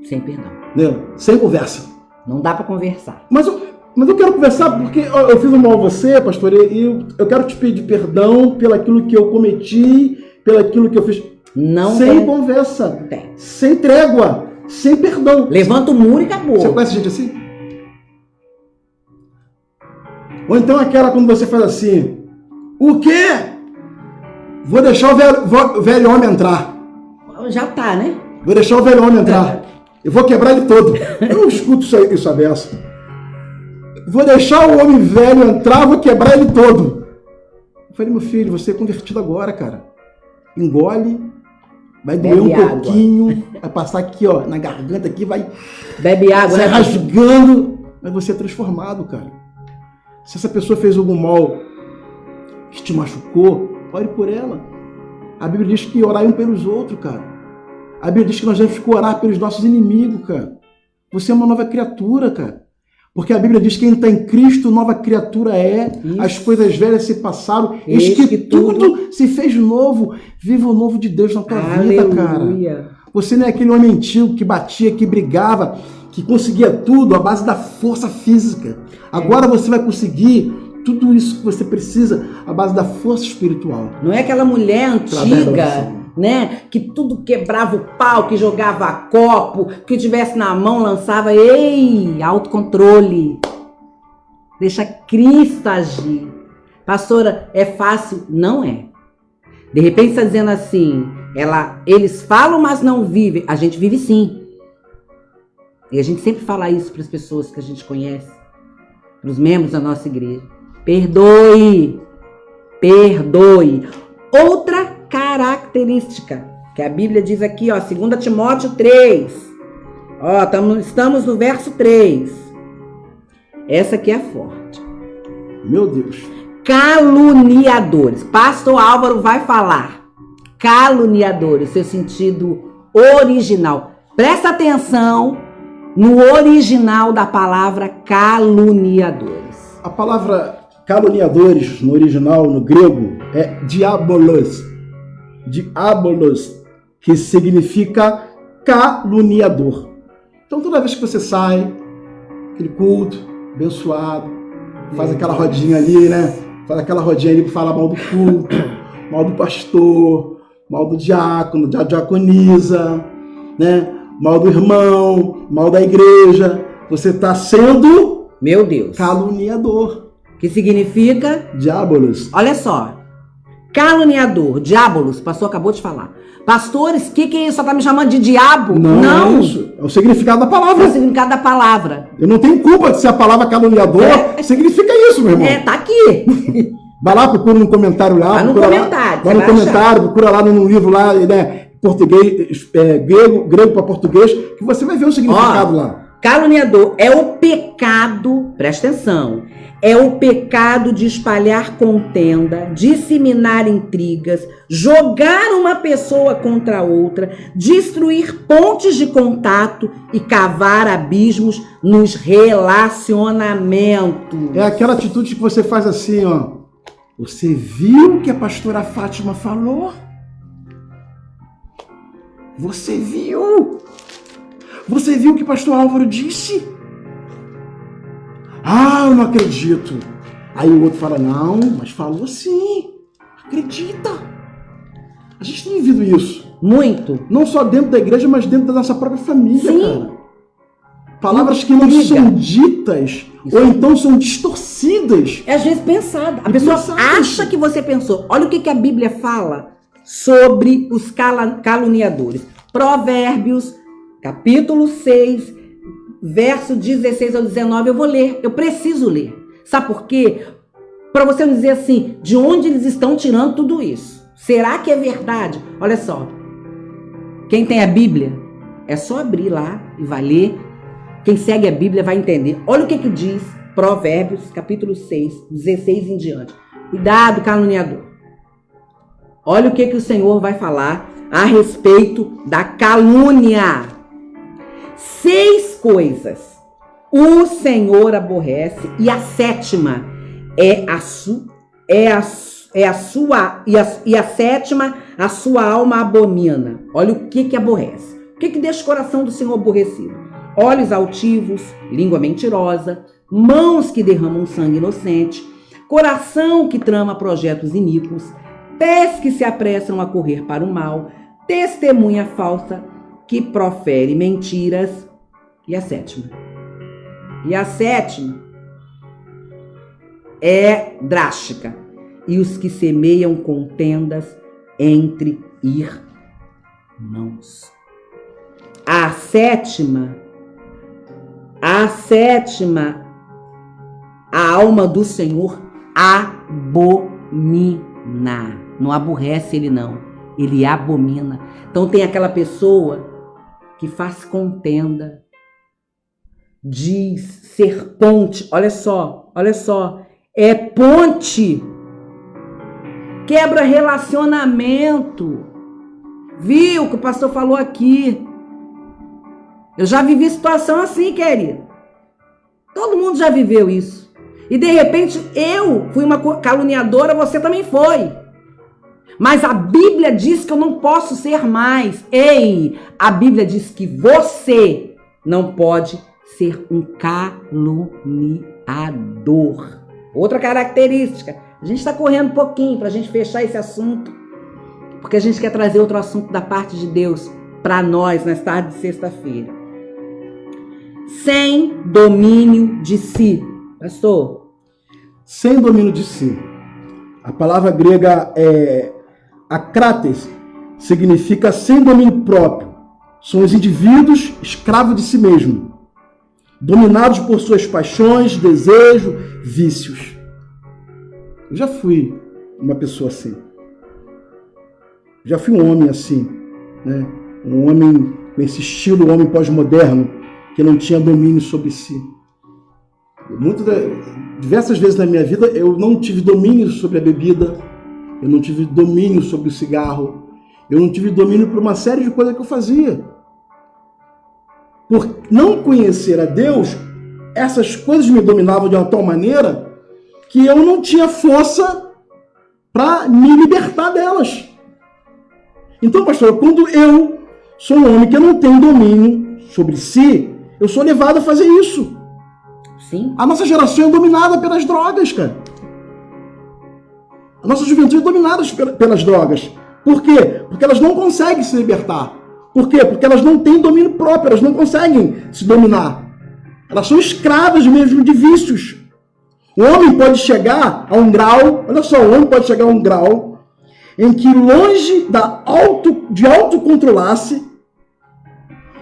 Sem perdão. Né? Sem conversa. Não dá para conversar. Mas eu quero conversar porque eu fiz um mal a você, pastor, e eu quero te pedir perdão pelaquilo que eu cometi, pelaquilo que eu fiz. Não sem tem. Conversa. Não tem. Sem trégua, sem perdão. Levanta o muro e acabou. Você conhece gente assim? Ou então aquela quando você faz assim, o quê? Vou deixar o velho homem entrar. Já tá, né? Vou deixar o velho homem entrar. Eu vou quebrar ele todo. Eu não escuto isso a beça. Vou deixar o homem velho entrar, vou quebrar ele todo. Eu falei, meu filho, você é convertido agora, cara. Engole, vai doer um pouquinho, vai passar aqui, ó, na garganta aqui, vai... Bebe água, né? Rasgando, mas você é transformado, cara. Se essa pessoa fez algum mal que te machucou, ore por ela. A Bíblia diz que orar um pelos outros, cara. A Bíblia diz que nós devemos orar pelos nossos inimigos, cara. Você é uma nova criatura, cara. Porque a Bíblia diz que quem está em Cristo, nova criatura é. Isso. As coisas velhas se passaram. Eis que tudo se fez novo. Viva o novo de Deus na tua vida, cara. Você não é aquele homem antigo que batia, que brigava, que conseguia tudo à base da força física. Agora você vai conseguir tudo isso que você precisa à base da força espiritual. Não é aquela mulher antiga, né, que tudo quebrava o pau, que jogava copo, que tivesse na mão lançava. Ei, autocontrole. Deixa Cristo agir. Pastora, é fácil? Não é. De repente está dizendo assim, eles falam, mas não vivem. A gente vive sim. E a gente sempre fala isso para as pessoas que a gente conhece, para os membros da nossa igreja. Perdoe. Perdoe. Outra característica que a Bíblia diz aqui, ó, 2 Timóteo 3. Ó, estamos no verso 3. Essa aqui é forte. Meu Deus. Caluniadores. Pastor Álvaro vai falar. Caluniadores, seu sentido original. Presta atenção no original da palavra caluniadores. A palavra caluniadores, no original, no grego, é diabolos. diabolos, que significa caluniador. Então toda vez que você sai, aquele culto abençoado, faz aquela rodinha ali, né? Faz aquela rodinha ali para falar mal do culto, mal do pastor, mal do diácono, da diaconisa, né? Mal do irmão, mal da igreja. Você está sendo, meu Deus, caluniador. Que significa? Diabolos. Olha só. Caluniador, diabolos, o pastor acabou de falar. Pastores, o que é isso? Só tá me chamando de diabo? Não. É isso. É o significado da palavra. É o significado da palavra. Eu não tenho culpa de ser a palavra caluniador. Significa isso, meu irmão. Tá aqui. Vai lá, procura no comentário lá. Vai no comentário. Vai no comentário, procura lá no livro lá, né? Português, grego para português, que você vai ver o significado lá. Caluniador é o pecado, presta atenção, é o pecado de espalhar contenda, disseminar intrigas, jogar uma pessoa contra outra, destruir pontes de contato e cavar abismos nos relacionamentos. É aquela atitude que você faz assim, ó. Você viu o que a pastora Fátima falou? Você viu? Você viu o que o pastor Álvaro disse? Ah, eu não acredito. Aí o outro fala, não, mas falou sim. Acredita. A gente tem vivido isso. Muito. Não só dentro da igreja, mas dentro da nossa própria família, sim. cara. Palavras que não são ditas, ou então são distorcidas. É às vezes pensada. A pessoa acha que você pensou. Olha o que a Bíblia fala sobre os caluniadores. Provérbios, capítulo 6, verso 16 ao 19. Eu vou ler, eu preciso ler. Sabe por quê? Para você não dizer assim, de onde eles estão tirando tudo isso? Será que é verdade? Olha só, quem tem a Bíblia, é só abrir lá e vai ler. Quem segue a Bíblia vai entender. Olha o que diz Provérbios, capítulo 6, 16 em diante. Cuidado, caluniador. Olha o que o Senhor vai falar a respeito da calúnia. 6 coisas o Senhor aborrece, e a 7ª e a 7ª a sua alma abomina. Olha o que aborrece. O que deixa o coração do Senhor aborrecido? Olhos altivos, língua mentirosa, mãos que derramam sangue inocente, coração que trama projetos iníquos, pés que se apressam a correr para o mal, testemunha falsa que profere mentiras. E a 7ª? E a 7ª é drástica. E os que semeiam contendas entre irmãos. A 7ª, a alma do Senhor abomina. Não aborrece ele, não. Ele abomina. Então tem aquela pessoa que faz contenda, diz ser ponte. Olha só. É ponte. Quebra relacionamento. Viu o que o pastor falou aqui? Eu já vivi situação assim, querido. Todo mundo já viveu isso. E de repente eu fui uma caluniadora, você também foi. Mas a Bíblia diz que eu não posso ser mais. Ei, a Bíblia diz que você não pode ser um caluniador. Outra característica. A gente está correndo um pouquinho para a gente fechar esse assunto, porque a gente quer trazer outro assunto da parte de Deus para nós nas tardes de sexta-feira. Sem domínio de si. Pastor? Sem domínio de si. A palavra grega é akrates, significa sem domínio próprio. São os indivíduos escravos de si mesmo, dominados por suas paixões, desejos, vícios. Eu já fui uma pessoa assim. Já fui um homem assim, né? Um homem com esse estilo, um homem pós-moderno, que não tinha domínio sobre si. Diversas vezes na minha vida eu não tive domínio sobre a bebida, eu não tive domínio sobre o cigarro, eu não tive domínio por uma série de coisas que eu fazia. Por não conhecer a Deus, essas coisas me dominavam de uma tal maneira que eu não tinha força para me libertar delas. Então, pastor, quando eu sou um homem que não tem domínio sobre si, eu sou levado a fazer isso. Sim. A nossa geração é dominada pelas drogas, cara. A nossa juventude é dominada pelas drogas. Por quê? Porque elas não conseguem se libertar. Por quê? Porque elas não têm domínio próprio, elas não conseguem se dominar. Elas são escravas mesmo de vícios. O homem pode chegar a um grau, olha só, o homem pode chegar a um grau em que, longe de autocontrolar-se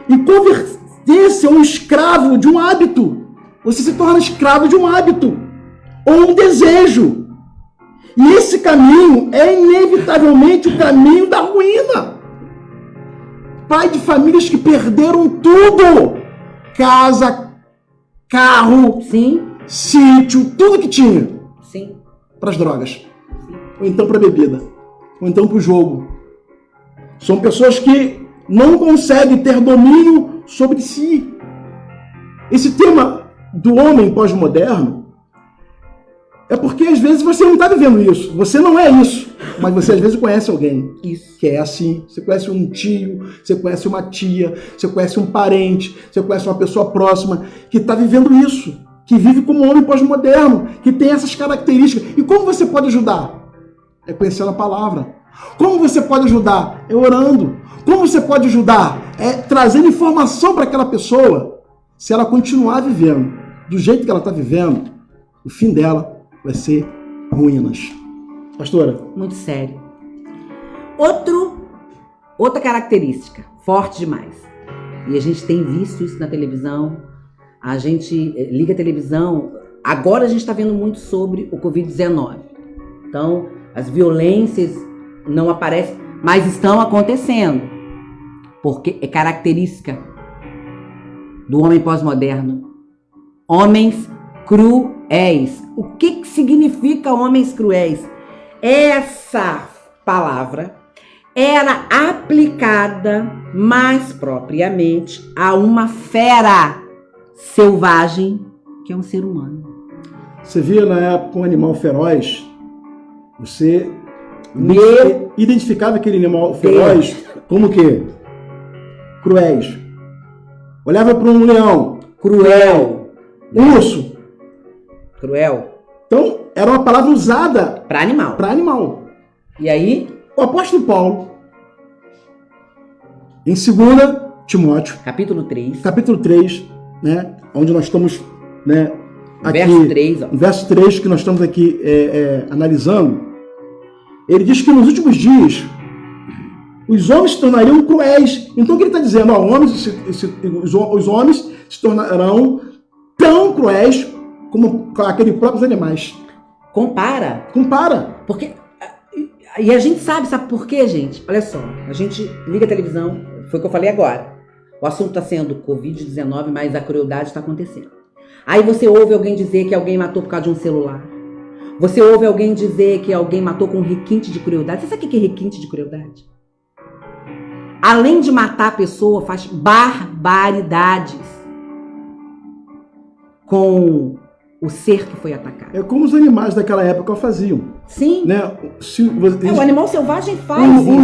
e converter-se a um escravo de um hábito. Você se torna escravo de um hábito ou um desejo. E esse caminho é inevitavelmente o caminho da ruína. Pai de famílias que perderam tudo. Casa, carro, sim, sítio, tudo que tinha. Sim. Para as drogas. Sim. Ou então para a bebida. Ou então para o jogo. São pessoas que não conseguem ter domínio sobre si. Esse tema do homem pós-moderno é porque às vezes você não está vivendo isso. Você não é isso. Mas você às vezes conhece alguém isso. Que é assim. Você conhece um tio, você conhece uma tia, você conhece um parente, você conhece uma pessoa próxima que está vivendo isso. Que vive como um homem pós-moderno, que tem essas características. E como você pode ajudar? É conhecendo a palavra. Como você pode ajudar? É orando. Como você pode ajudar? É trazendo informação para aquela pessoa. Se ela continuar vivendo do jeito que ela está vivendo, o fim dela vai ser ruínas. Pastora? Muito sério. Outra característica, forte demais. E a gente tem visto isso na televisão. A gente liga a televisão. Agora a gente está vendo muito sobre o Covid-19. Então, as violências não aparecem, mas estão acontecendo. Porque é característica do homem pós-moderno. Homens cruéis. O que significa homens cruéis? Essa palavra era aplicada mais propriamente a uma fera selvagem, que é um ser humano. Você via na época um animal feroz, você identificava aquele animal feroz como o quê? Cruéis. Olhava para um leão. Cruel. Um urso. Cruel. Então, era uma palavra usada para animal. Para animal. E aí? O apóstolo Paulo, em 2 Timóteo, capítulo 3, né, onde nós estamos, né, aqui, verso 3, ó. Verso 3 que nós estamos aqui analisando, ele diz que nos últimos dias os homens se tornariam cruéis. Então o que ele está dizendo? Ó, os homens se tornarão tão cruéis como aqueles próprios animais. Compara. Porque, e a gente sabe por quê, gente? Olha só, a gente liga a televisão, foi o que eu falei agora. O assunto está sendo Covid-19, mas a crueldade está acontecendo. Aí você ouve alguém dizer que alguém matou por causa de um celular. Você ouve alguém dizer que alguém matou com um requinte de crueldade. Você sabe o que é requinte de crueldade? Além de matar a pessoa, faz barbaridades com o ser que foi atacado. É como os animais daquela época faziam. Sim. Né? O animal selvagem faz isso. O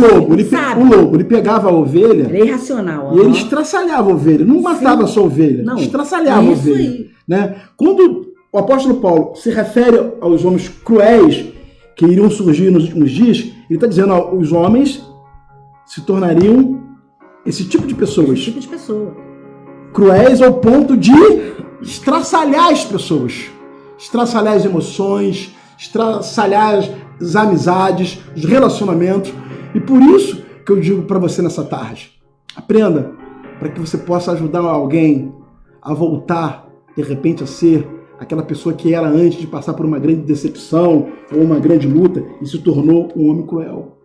lobo, ele pegava a ovelha. Ele é irracional. E ele estraçalhava a ovelha. Não matava só a ovelha. Não. Estraçalhava a ovelha. Aí. Né? Quando o apóstolo Paulo se refere aos homens cruéis que iriam surgir nos últimos dias, ele está dizendo que os homens se tornariam esse tipo de pessoas. Esse tipo de pessoa. Cruéis ao ponto de estraçalhar as pessoas, estraçalhar as emoções, estraçalhar as amizades, os relacionamentos. E por isso que eu digo para você nessa tarde, aprenda para que você possa ajudar alguém a voltar, de repente, a ser aquela pessoa que era antes de passar por uma grande decepção ou uma grande luta e se tornou um homem cruel.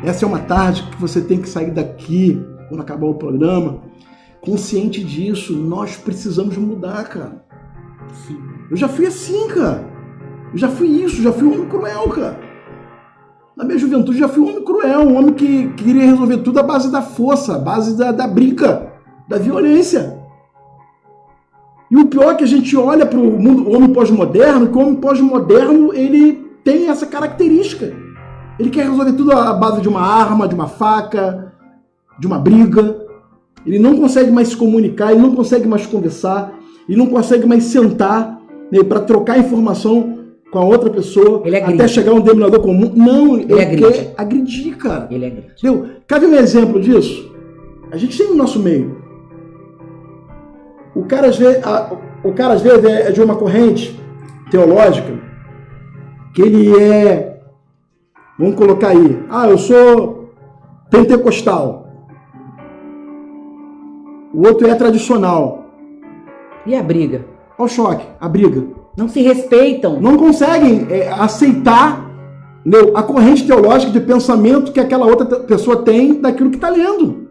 Essa é uma tarde que você tem que sair daqui, quando acabar o programa, consciente disso. Nós precisamos mudar, cara. Sim. Eu já fui assim, cara. Eu já fui isso, já fui um homem cruel, cara. Na minha juventude já fui um homem cruel, um homem que queria resolver tudo à base da força, à base da briga, da violência. E o pior é que a gente olha para o homem pós-moderno, que o homem pós-moderno ele tem essa característica. Ele quer resolver tudo à base de uma arma, de uma faca, de uma briga. Ele não consegue mais se comunicar, ele não consegue mais conversar, ele não consegue mais sentar, né, para trocar informação com a outra pessoa, até chegar a um denominador comum. Não, ele quer agredir, cara. Ele agride. Entendeu? Quer ver um exemplo disso? A gente tem no nosso meio. O cara às vezes é de uma corrente teológica que ele é, vamos colocar aí, eu sou pentecostal. O outro é tradicional. E a briga? Olha o choque, a briga. Não se respeitam. Não conseguem aceitar, a corrente teológica de pensamento que aquela outra pessoa tem daquilo que está lendo.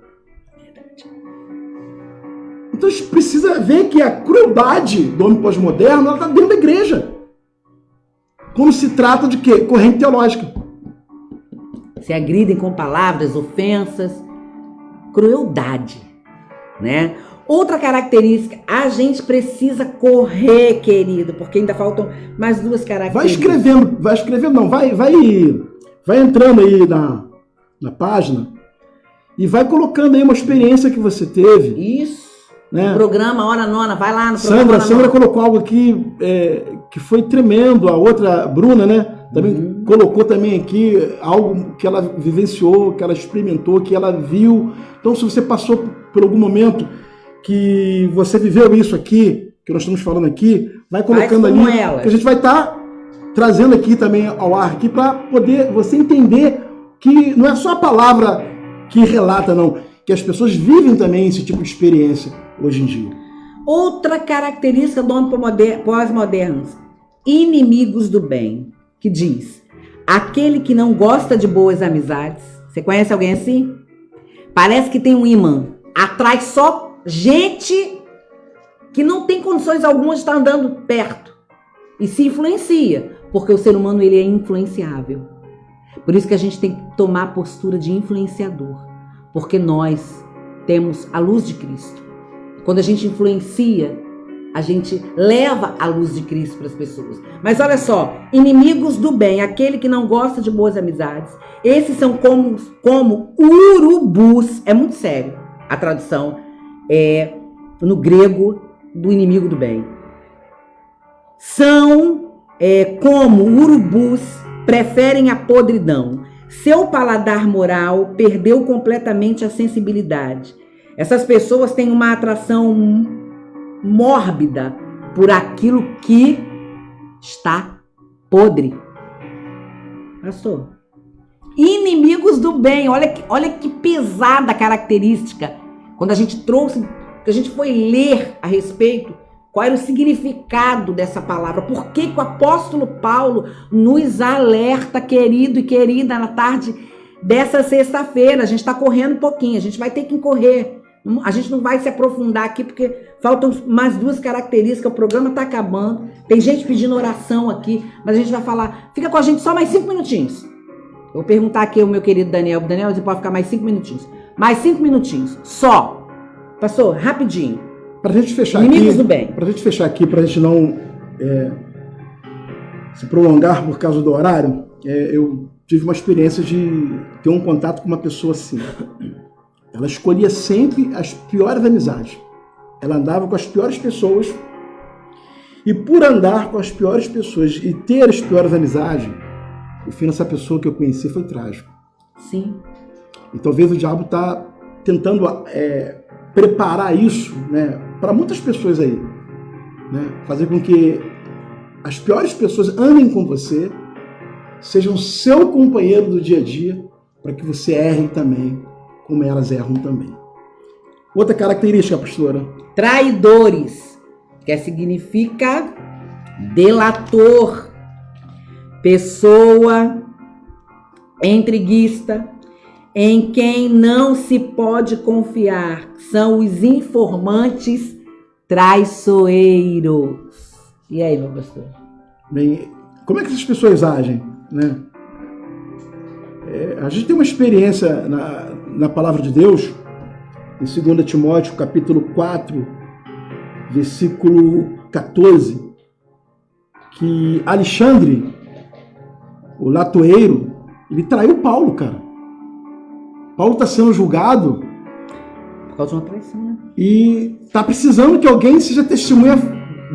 Então a gente precisa ver que a crueldade do homem pós-moderno está dentro da igreja. Quando se trata de quê? Corrente teológica. Se agridem com palavras, ofensas, crueldade, né? Outra característica, a gente precisa correr, querido, porque ainda faltam mais duas características. Vai escrevendo, não, vai entrando aí na página e vai colocando aí uma experiência que você teve. Isso. Né? No programa Hora Nona, vai lá no programa. Sandra colocou algo aqui que foi tremendo. A outra, Bruna, né? Também colocou também aqui algo que ela vivenciou, que ela experimentou, que ela viu. Então, se você passou por algum momento que você viveu isso aqui, que nós estamos falando aqui, vai colocando ali, que a gente vai estar trazendo aqui também ao ar, aqui para poder você entender que não é só a palavra que relata, não, que as pessoas vivem também esse tipo de experiência hoje em dia. Outra característica do homem pós-moderno, inimigos do bem, que diz, aquele que não gosta de boas amizades. Você conhece alguém assim? Parece que tem um imã, atrai só gente que não tem condições algumas de estar andando perto e se influencia, porque o ser humano ele é influenciável. Por isso que a gente tem que tomar a postura de influenciador, porque nós temos a luz de Cristo. Quando a gente influencia, a gente leva a luz de Cristo para as pessoas. Mas olha só, inimigos do bem, aquele que não gosta de boas amizades, esses são como urubus. É muito sério a tradução no grego do inimigo do bem. São como urubus, preferem a podridão. Seu paladar moral perdeu completamente a sensibilidade. Essas pessoas têm uma atração mórbida por aquilo que está podre. Pastor, inimigos do bem, olha que pesada característica. Quando a gente trouxe, que a gente foi ler a respeito, qual era o significado dessa palavra, por que o apóstolo Paulo nos alerta, querido e querida, na tarde dessa sexta-feira. A gente está correndo um pouquinho, a gente vai ter que correr. A gente não vai se aprofundar aqui, porque faltam mais duas características, o programa está acabando, tem gente pedindo oração aqui, mas a gente vai falar, fica com a gente só mais 5 minutinhos. Eu vou perguntar aqui ao meu querido Daniel, você pode ficar mais 5 minutinhos. Mais 5 minutinhos, só. Pastor, rapidinho. Pra gente fechar inimigos do bem. Pra gente fechar aqui, pra gente não se prolongar por causa do horário, eu tive uma experiência de ter um contato com uma pessoa assim. Ela escolhia sempre as piores amizades. Ela andava com as piores pessoas. E por andar com as piores pessoas e ter as piores amizades, o fim dessa pessoa que eu conheci foi trágico. Sim. E talvez o diabo está tentando preparar isso, né, para muitas pessoas aí. Né? Fazer com que as piores pessoas andem com você, sejam seu companheiro do dia a dia, para que você erre também, como elas erram também. Outra característica, pastora? Traidores, que significa delator, pessoa intriguista, em quem não se pode confiar. São os informantes traiçoeiros. E aí, meu pastor? Bem, como é que essas pessoas agem, né? A gente tem uma experiência na palavra de Deus, em 2 Timóteo, capítulo 4, versículo 14, que Alexandre, o latoeiro, Ele traiu Paulo, cara. Paulo está sendo julgado Por causa de uma traição, né? e está precisando que alguém seja testemunha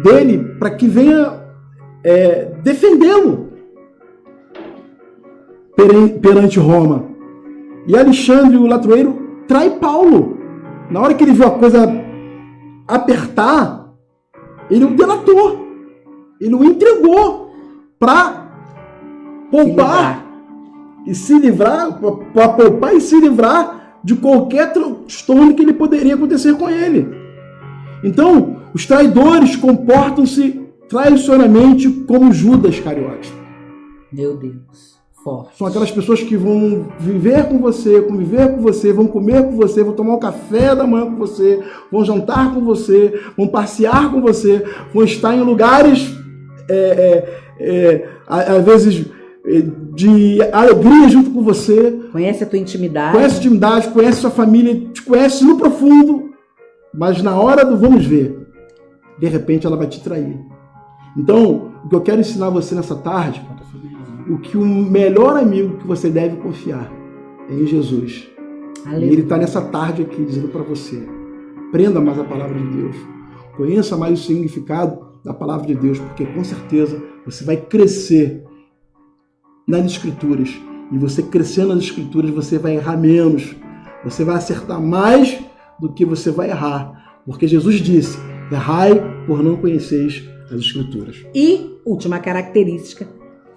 dele para que venha defendê-lo perante Roma. E Alexandre, o latoeiro, trai Paulo. Na hora que ele viu a coisa apertar, ele o delatou. Ele o entregou para poupar e se livrar, para poupar e se livrar de qualquer transtorno que ele poderia acontecer com ele. Então, os traidores comportam-se traiçoeiramente como Judas Iscariote. Meu Deus, forte. São aquelas pessoas que vão viver com você, conviver com você, vão comer com você, vão tomar um café da manhã com você, vão jantar com você, vão passear com você, vão estar em lugares, às vezes, de alegria junto com você. Conhece a tua intimidade. Conhece a intimidade, conhece a sua família, te conhece no profundo, mas na hora do vamos ver, de repente ela vai te trair. Então, o que eu quero ensinar você nessa tarde, o que o melhor amigo que você deve confiar é em Jesus. Aleluia. E ele está nessa tarde aqui dizendo para você, aprenda mais a palavra de Deus, conheça mais o significado da palavra de Deus, porque com certeza você vai crescer nas Escrituras. E você crescendo nas Escrituras, você vai errar menos. Você vai acertar mais do que você vai errar. Porque Jesus disse, errai por não conheceis as Escrituras. E, última característica,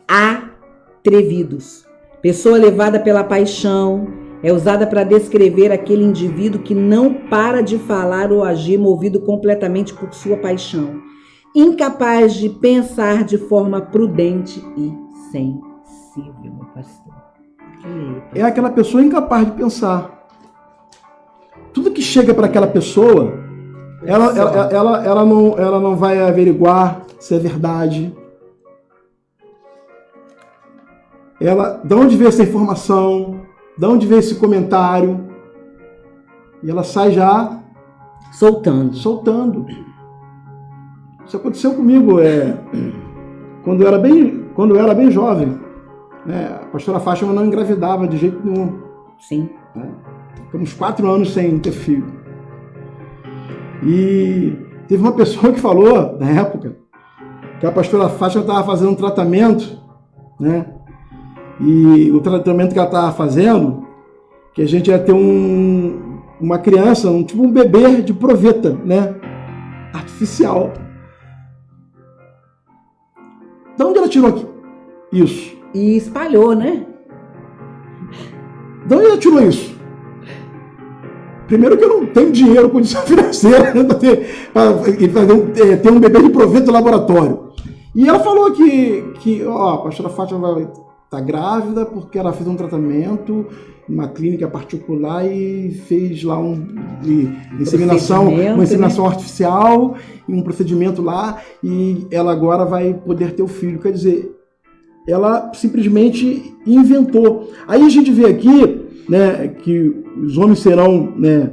atrevidos. Pessoa levada pela paixão, é usada para descrever aquele indivíduo que não para de falar ou agir movido completamente por sua paixão. Incapaz de pensar de forma prudente e sensível, meu pastor. É aquela pessoa incapaz de pensar. Tudo que chega para aquela pessoa, ela não vai averiguar se é verdade. De onde veio essa informação? De onde veio esse comentário? E ela sai já soltando. Isso aconteceu comigo quando eu era bem jovem. A pastora Fátima não engravidava de jeito nenhum. Sim. Ficamos 4 anos sem ter filho. E teve uma pessoa que falou, na época, que a pastora Fátima estava fazendo um tratamento, né? E o tratamento que ela estava fazendo, que a gente ia ter uma criança, tipo um bebê de proveta, né? Artificial. De onde ela tirou isso? E espalhou, né? De onde ela tirou isso? Primeiro que eu não tenho dinheiro, condição financeira para ter um bebê de proveta do laboratório. E ela falou que a pastora Fátima vai estar grávida porque ela fez um tratamento em uma clínica particular e fez lá uma inseminação artificial e um procedimento lá, e ela agora vai poder ter o filho. Quer dizer, ela simplesmente inventou. Aí a gente vê aqui, né, que os homens serão, né,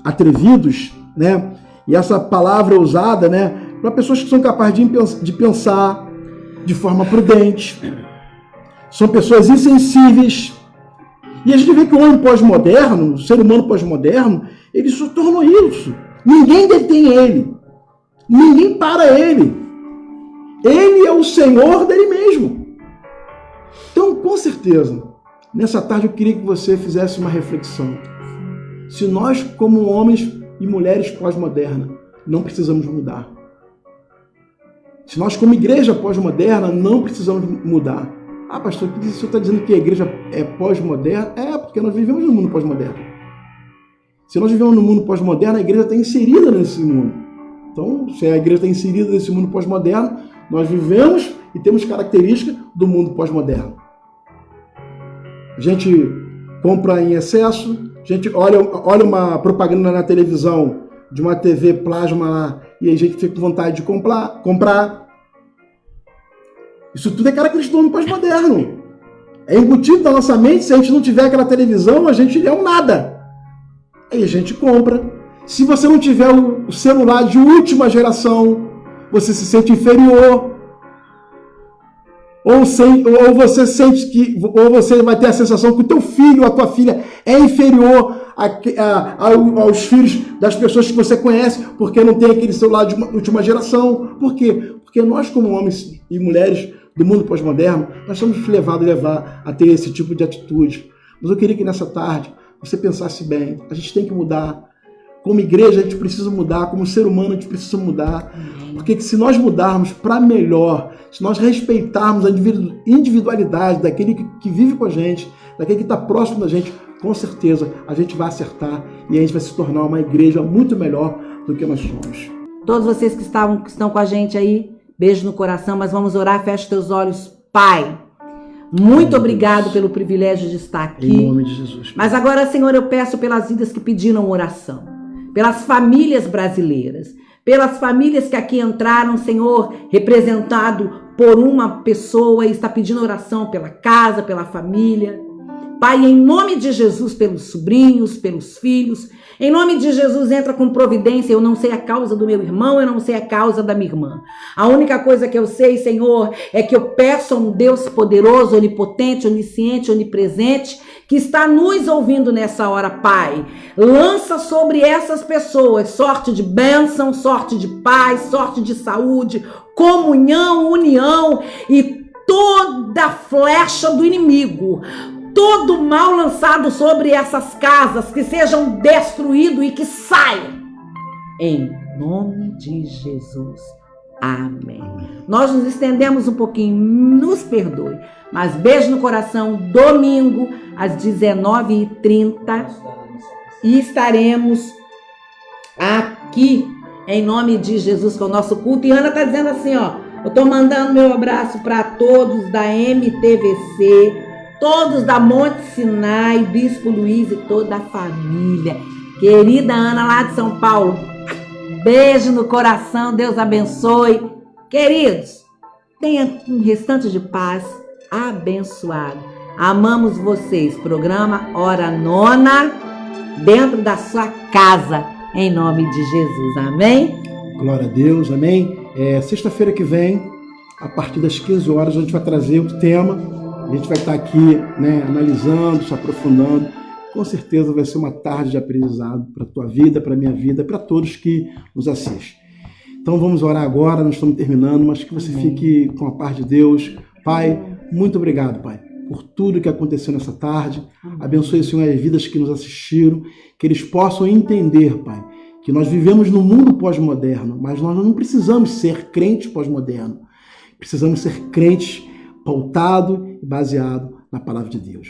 atrevidos, né, e essa palavra é usada, né, para pessoas que são capazes de pensar de forma prudente. São pessoas insensíveis. E a gente vê que o homem pós-moderno, o ser humano pós-moderno, ele se tornou isso. Ninguém detém ele. Ninguém para ele. Ele é o Senhor dele mesmo. Então, com certeza, nessa tarde eu queria que você fizesse uma reflexão. Se nós, como homens e mulheres pós-moderna, não precisamos mudar. Se nós, como igreja pós-moderna, não precisamos mudar. Ah, pastor, o senhor está dizendo que a igreja é pós-moderna? É, porque nós vivemos no mundo pós-moderno. Se nós vivemos no mundo pós-moderno, a igreja está inserida nesse mundo. Então, se a igreja está inserida nesse mundo pós-moderno, nós vivemos e temos características do mundo pós-moderno. A gente compra em excesso, a gente olha uma propaganda na televisão de uma TV plasma lá e a gente fica com vontade de comprar. Isso tudo é característica do mundo pós-moderno. É embutido na nossa mente. Se a gente não tiver aquela televisão, a gente é um nada. Aí a gente compra. Se você não tiver o celular de última geração, você se sente inferior. ou você sente que, ou você vai ter a sensação que o teu filho ou a tua filha é inferior aos filhos das pessoas que você conhece, porque não tem aquele celular de última geração. Por quê? Porque nós, como homens e mulheres do mundo pós-moderno, nós somos levados a ter esse tipo de atitude. Mas eu queria que nessa tarde você pensasse bem. A gente tem que mudar. Como igreja, a gente precisa mudar. Como ser humano, a gente precisa mudar. Porque se nós mudarmos para melhor, se nós respeitarmos a individualidade daquele que vive com a gente, daquele que está próximo da gente, com certeza a gente vai acertar e a gente vai se tornar uma igreja muito melhor do que nós somos. Todos vocês que estão com a gente aí, beijo no coração, mas vamos orar, fecha teus olhos. Pai, muito obrigado pelo privilégio de estar aqui. Em nome de Jesus. Mas agora, Senhor, eu peço pelas vidas que pediram oração, pelas famílias brasileiras, pelas famílias que aqui entraram, Senhor, representado por uma pessoa e está pedindo oração pela casa, pela família. Pai, em nome de Jesus, pelos sobrinhos, pelos filhos, em nome de Jesus, entra com providência. Eu não sei a causa do meu irmão, eu não sei a causa da minha irmã. A única coisa que eu sei, Senhor, é que eu peço a um Deus poderoso, onipotente, onisciente, onipresente, que está nos ouvindo nessa hora, Pai. Lança sobre essas pessoas sorte de bênção, sorte de paz, sorte de saúde, comunhão, união e toda flecha do inimigo, todo mal lançado sobre essas casas, que sejam destruídos e que saiam. Em nome de Jesus. Amém. Nós nos estendemos um pouquinho, nos perdoe. Mas beijo no coração, domingo, às 19h30. E estaremos aqui, em nome de Jesus, com o nosso culto. E Ana está dizendo assim, ó, eu estou mandando meu abraço para todos da MTVC, todos da Monte Sinai, Bispo Luiz e toda a família. Querida Ana lá de São Paulo, beijo no coração, Deus abençoe. Queridos, tenha um restante de paz, abençoado. Amamos vocês. Programa Hora Nona, dentro da sua casa, em nome de Jesus. Amém? Glória a Deus, amém? Sexta-feira que vem, a partir das 15 horas, a gente vai trazer o tema. A gente vai estar aqui, né, analisando, se aprofundando. Com certeza vai ser uma tarde de aprendizado para a tua vida, para a minha vida, para todos que nos assistem. Então vamos orar agora, nós estamos terminando, mas que você fique com a paz de Deus. Pai, muito obrigado, Pai, por tudo que aconteceu nessa tarde. Abençoe, Senhor, as vidas que nos assistiram, que eles possam entender, Pai, que nós vivemos num mundo pós-moderno, mas nós não precisamos ser crentes pós-moderno. Precisamos ser crentes pautado e baseado na palavra de Deus.